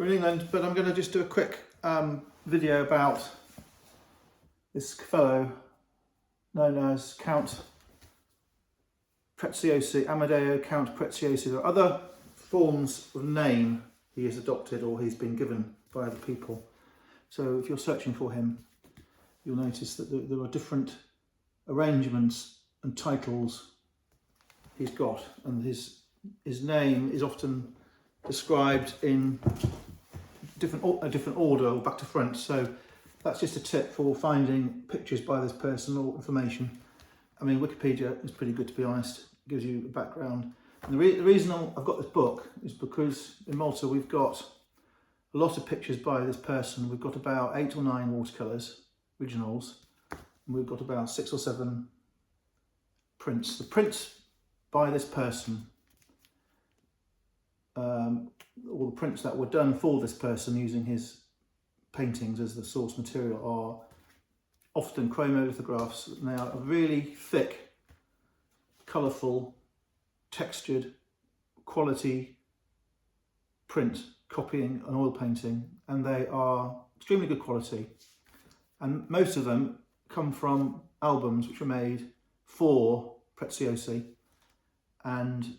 We're in England, but I'm going to just do a quick video about this fellow known as Count Preziosi, Amadeo Count Preziosi. There are other forms of name he has adopted or he's been given by other people. So if you're searching for him, you'll notice that there are different arrangements and titles he's got, and his name is often described in a different order or back to front. So that's just a tip for finding pictures by this person or information. I mean, Wikipedia is pretty good, to be honest. It gives you a background. And the reason I've got this book is because in Malta we've got a lot of pictures by this person. We've got about 8 or 9 watercolours, originals, and we've got about 6 or 7 prints. The prints by this person, all the prints that were done for this person using his paintings as the source material, are often chromolithographs, and they are a really thick, colourful, textured, quality print copying an oil painting, and they are extremely good quality. And most of them come from albums which were made for Preziosi, and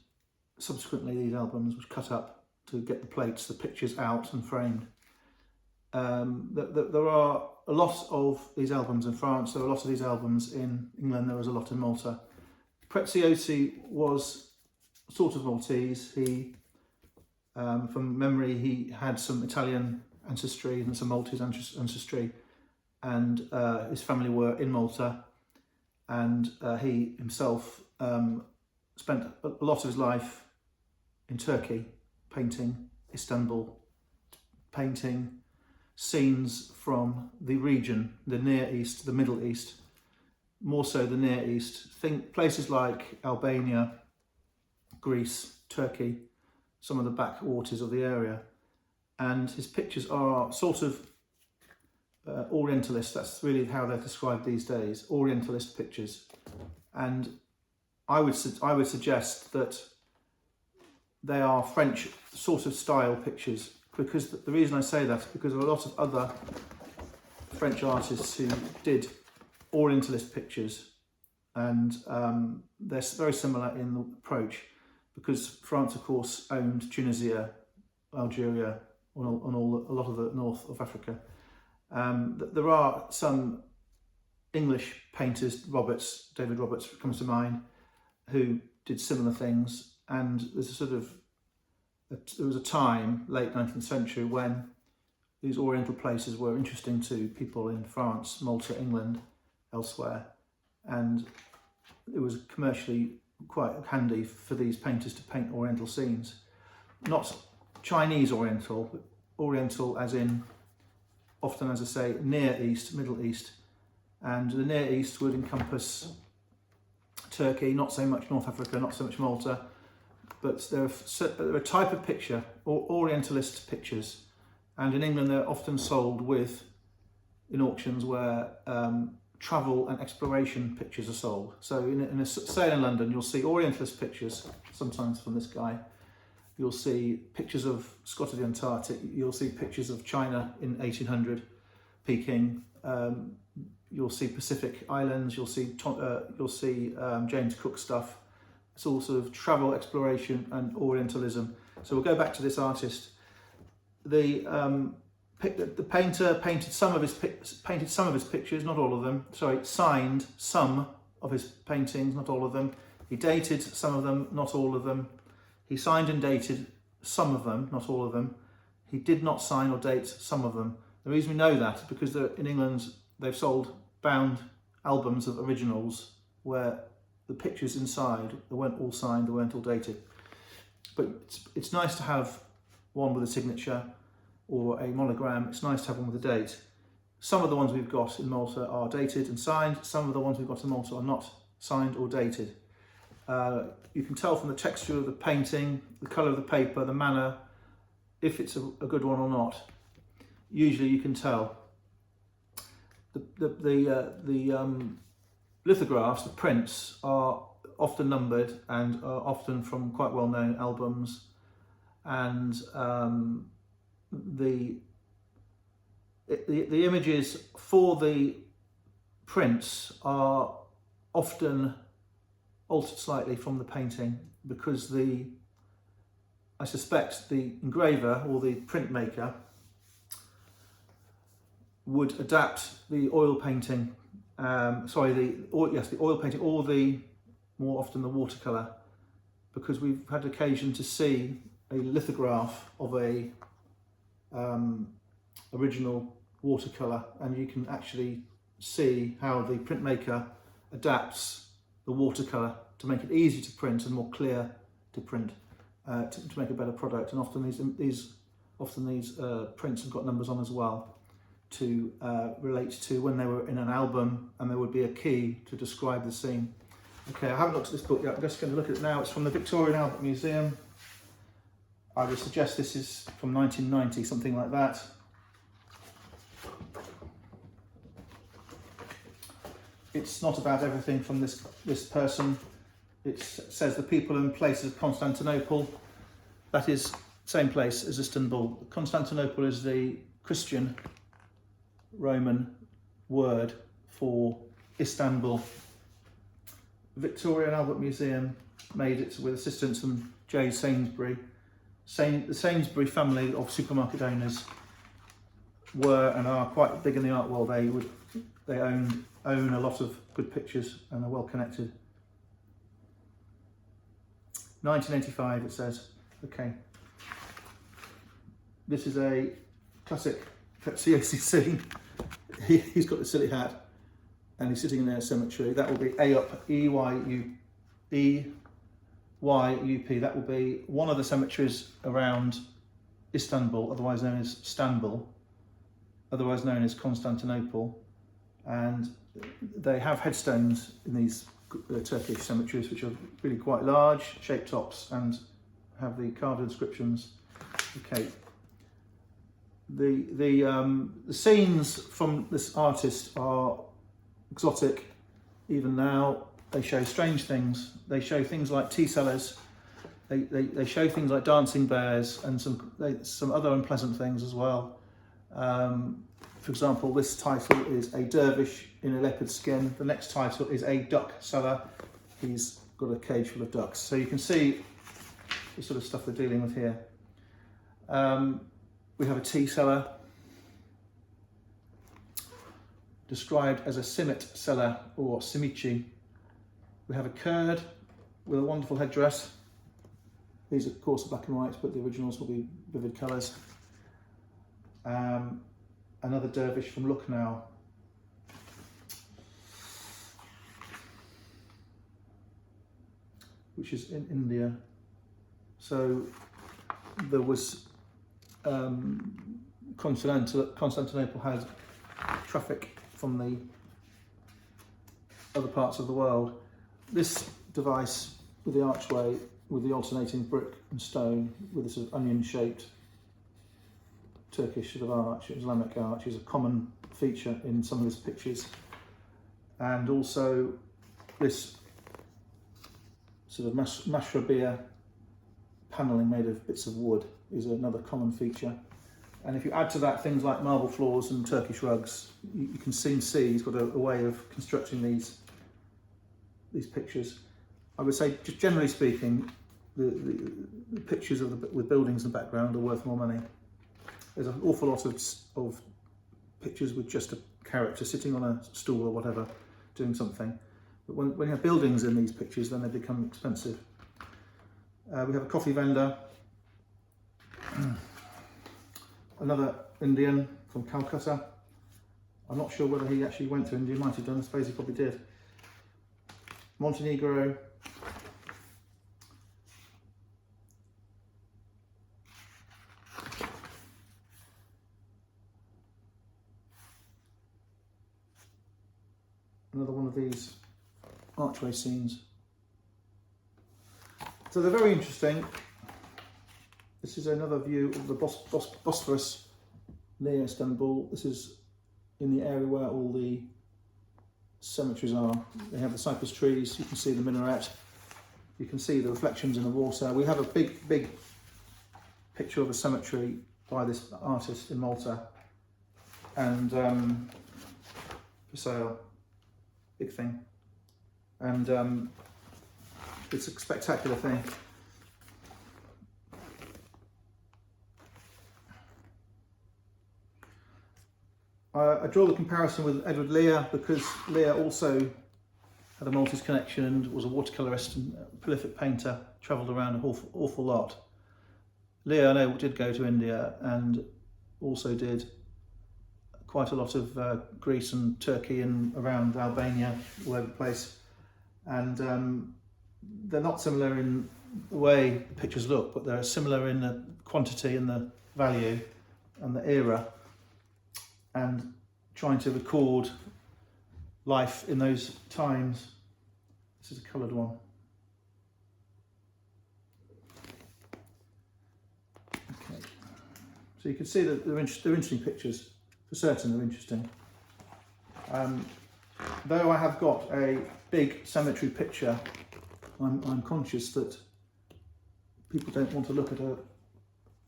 subsequently these albums were cut up to get the plates, the pictures out and framed. There are a lot of these albums in France, there are a lot of these albums in England, there was a lot in Malta. Preziosi was sort of Maltese. He, from memory, he had some Italian ancestry and some Maltese ancestry, and his family were in Malta, and he himself spent a lot of his life in Turkey, painting Istanbul, painting scenes from the region, the Near East, the Middle East, more so the Near East. Think places like Albania, Greece, Turkey, some of the backwaters of the area. And his pictures are sort of Orientalist. That's really how they're described these days, Orientalist pictures. And I would suggest that they are French sort of style pictures, because the reason I say that is because there are a lot of other French artists who did Orientalist pictures, and they're very similar in the approach, because France, of course, owned Tunisia, Algeria, and a lot of the north of Africa. There are some English painters, David Roberts comes to mind, who did similar things. And there's there was a time, late 19th century, when these Oriental places were interesting to people in France, Malta, England, elsewhere. And it was commercially quite handy for these painters to paint Oriental scenes. Not Chinese Oriental, but Oriental as in, often, as I say, Near East, Middle East. And the Near East would encompass Turkey, not so much North Africa, not so much Malta, but they're a type of picture, or Orientalist pictures, and in England they're often sold in auctions where travel and exploration pictures are sold. So in a sale in London, you'll see Orientalist pictures, sometimes from this guy. You'll see pictures of Scott of the Antarctic. You'll see pictures of China in 1800, Peking. You'll see Pacific Islands. You'll see James Cook stuff. It's all sort of travel, exploration, and Orientalism. So we'll go back to this artist. The painter painted some of his pictures, not all of them. Sorry, signed some of his paintings, not all of them. He dated some of them, not all of them. He signed and dated some of them, not all of them. He did not sign or date some of them. The reason we know that is because in England they've sold bound albums of originals where the pictures inside, they weren't all signed, they weren't all dated. But it's nice to have one with a signature or a monogram. It's nice to have one with a date. Some of the ones we've got in Malta are dated and signed. Some of the ones we've got in Malta are not signed or dated. You can tell from the texture of the painting, the colour of the paper, the manner, if it's a good one or not. Usually you can tell. The lithographs, the prints, are often numbered and are often from quite well-known albums, and the images for the prints are often altered slightly from the painting, because I suspect the engraver or the printmaker would adapt the oil painting, the oil painting, or more often the watercolour, because we've had occasion to see a lithograph of a original watercolour, and you can actually see how the printmaker adapts the watercolour to make it easy to print and more clear to print, to make a better product. And often these prints have got numbers on as well to relate to when they were in an album, and there would be a key to describe the scene. Okay, I haven't looked at this book yet, I'm just going to look at it now. It's from the Victoria and Albert Museum. I would suggest this is from 1990, something like that. It's not about everything from this person. It says the people and places of Constantinople. That is same place as Istanbul. Constantinople is the Christian Roman word for Istanbul. Victoria and Albert Museum made it with assistance from J. Sainsbury. The Sainsbury family of supermarket owners were and are quite big in the art world. They own a lot of good pictures and are well connected. 1985 it says. Okay. This is a classic Preziosi scene. He's got the silly hat and he's sitting in their cemetery. That will be E-Y-U-P. That will be one of the cemeteries around Istanbul, otherwise known as Stanbul, otherwise known as Constantinople. And they have headstones in these Turkish cemeteries, which are really quite large, shaped tops, and have the carved inscriptions. Okay. The scenes from this artist are exotic even now. They show strange things. They show things like tea cellars. They show things like dancing bears and some other unpleasant things as well. For example, this title is A Dervish in a Leopard Skin. The next title is A Duck Seller. He's got a cage full of ducks. So you can see the sort of stuff they're dealing with here. We have a tea seller, described as a simit seller or simichi. We have a Kurd with a wonderful headdress. These, of course, are black and white, but the originals will be vivid colours. Another dervish from Lucknow. Which is in India. So there was Constantinople had traffic from the other parts of the world. This device with the archway, with the alternating brick and stone, with this sort of onion-shaped Turkish sort of arch, Islamic arch, is a common feature in some of his pictures. And also this sort of mashrabiyah panelling made of bits of wood is another common feature. And if you add to that things like marble floors and Turkish rugs, you can soon see he's got a way of constructing these pictures. I would say, just generally speaking, the pictures with buildings in the background are worth more money. There's an awful lot of pictures with just a character sitting on a stool or whatever, doing something. But when you have buildings in these pictures, then they become expensive. We have a coffee vendor. Another Indian from Calcutta. I'm not sure whether he actually went to India, might have done, I suppose he probably did. Montenegro. Another one of these archway scenes. So they're very interesting. This is another view of the Bosphorus near Istanbul. This is in the area where all the cemeteries are. They have the cypress trees, you can see the minaret, you can see the reflections in the water. We have a big picture of a cemetery by this artist in Malta, and for sale, big thing, and it's a spectacular thing. I draw the comparison with Edward Lear because Lear also had a Maltese connection and was a watercolourist and a prolific painter, travelled around an awful lot. Lear, I know, did go to India and also did quite a lot of Greece and Turkey and around Albania, all over the place. And they're not similar in the way the pictures look, but they're similar in the quantity and the value and the era, and trying to record life in those times. This is a coloured one. Okay, so you can see that they're interesting pictures. For certain, they're interesting. Though I have got a big cemetery picture, I'm conscious that people don't want to look at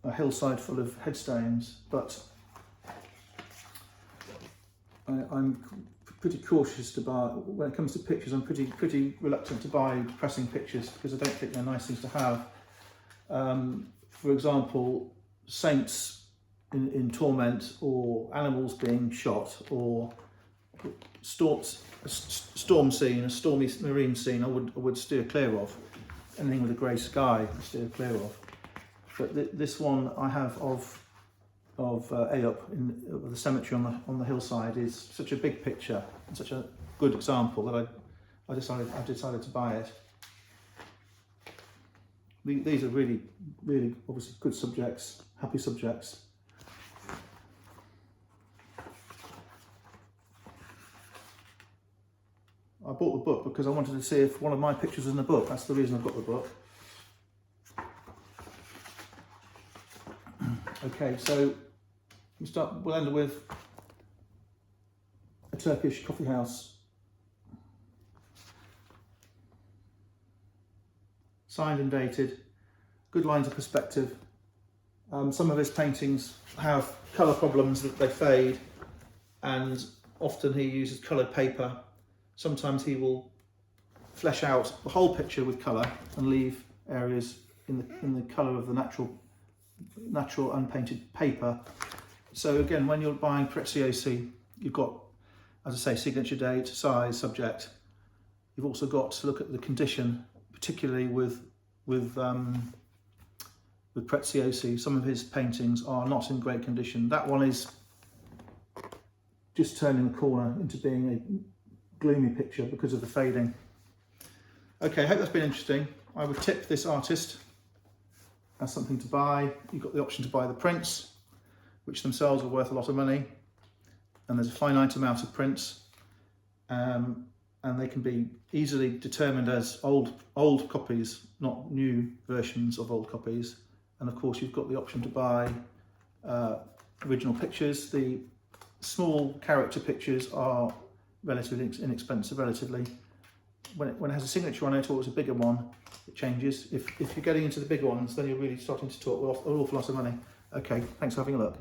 a hillside full of headstones, but I'm pretty cautious to buy, when it comes to pictures, I'm pretty reluctant to buy depressing pictures because I don't think they're nice things to have. For example, saints in torment, or animals being shot, or a storm scene, a stormy marine scene, I would steer clear of. Anything with a grey sky, I steer clear of. But this one I have of Ayopp of the cemetery on the hillside is such a big picture and such a good example that I decided to buy it. These are really obviously good subjects, happy subjects. I bought the book because I wanted to see if one of my pictures was in the book. That's the reason I've got the book. Okay, so we'll end with a Turkish coffee house. Signed and dated, good lines of perspective. Some of his paintings have colour problems that they fade, and often he uses coloured paper. Sometimes he will flesh out the whole picture with colour and leave areas in the colour of the natural unpainted paper. So again, when you're buying Preziosi, you've got, as I say, signature date, size, subject. You've also got to look at the condition, particularly with Preziosi. Some of his paintings are not in great condition. That one is just turning the corner into being a gloomy picture because of the fading. Okay, I hope that's been interesting. I would tip this artist as something to buy. You've got the option to buy the prints, which themselves are worth a lot of money, and there's a finite amount of prints, and they can be easily determined as old copies, not new versions of old copies. And of course, you've got the option to buy original pictures. The small character pictures are relatively inexpensive, relatively. When it has a signature on it, or it's a bigger one, it changes. If you're getting into the bigger ones, then you're really starting to talk an awful lot of money. Okay, thanks for having a look.